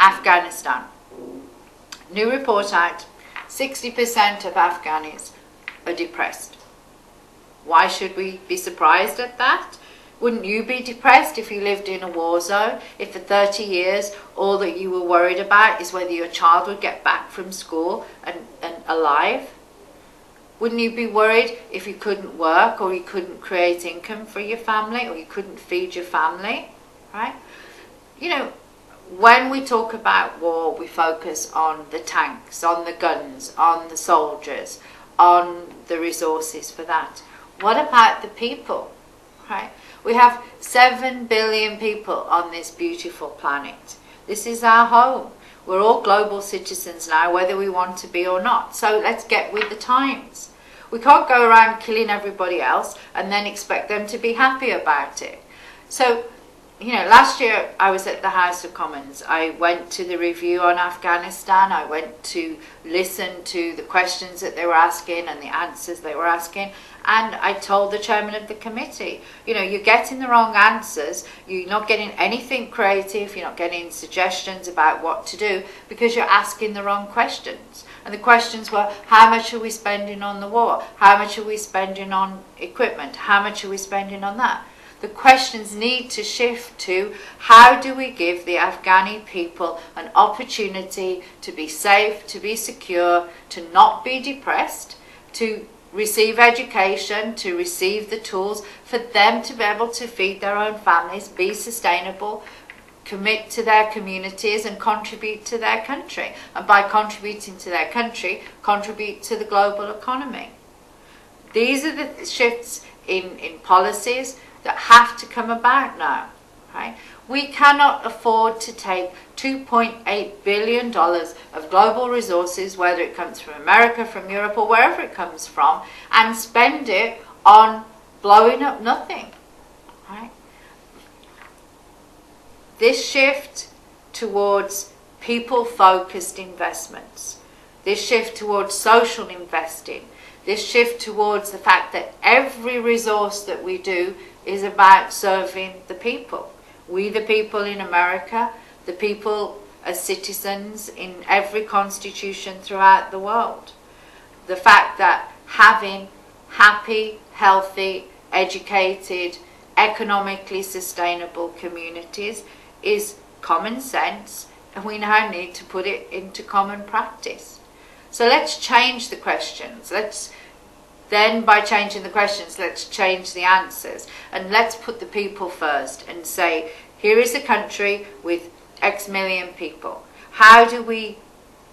Afghanistan. New report out, 60% of Afghans are depressed. Why should we be surprised at that? Wouldn't you be depressed if you lived in a war zone? If for 30 years all that you were worried about is whether your child would get back from school and alive? Wouldn't you be worried if you couldn't work, or you couldn't create income for your family, or you couldn't feed your family, right? You know, when we talk about war, we focus on the tanks, on the guns, on the soldiers, on the resources for that. What about the people, right? We have 7 billion people on this beautiful planet. This is our home. We're all global citizens now, whether we want to be or not. So let's get with the times. We can't go around killing everybody else and then expect them to be happy about it. So, you know, last year I was at the House of Commons. I went to the review on Afghanistan. I went to listen to the questions that they were asking and the answers they were asking. And I told the chairman of the committee, you know, you're getting the wrong answers. You're not getting anything creative. You're not getting suggestions about what to do because you're asking the wrong questions. And the questions were, how much are we spending on the war? How much are we spending on equipment? How much are we spending on that? The questions need to shift to, how do we give the Afghani people an opportunity to be safe, to be secure, to not be depressed, to receive education, to receive the tools for them to be able to feed their own families, be sustainable, commit to their communities and contribute to their country. And by contributing to their country, contribute to the global economy. These are the shifts in policies that have to come about now, right? We cannot afford to take $2.8 billion of global resources, whether it comes from America, from Europe, or wherever it comes from, and spend it on blowing up nothing, right? This shift towards people-focused investments, this shift towards social investing, this shift towards the fact that every resource that we do is about serving the people. We the people in America, the people as citizens in every constitution throughout the world. The fact that having happy, healthy, educated, economically sustainable communities is common sense, and we now need to put it into common practice. So let's change the questions. Then by changing the questions, let's change the answers. And let's put the people first and say, here is a country with X million people. How do we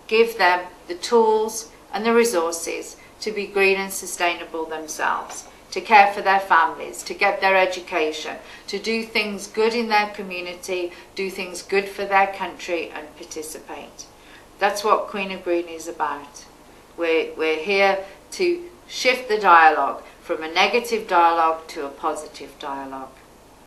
give them the tools and the resources to be green and sustainable themselves, to care for their families, to get their education, to do things good in their community, do things good for their country and participate. That's what Queen of Green is about. We're here to shift the dialogue from a negative dialogue to a positive dialogue.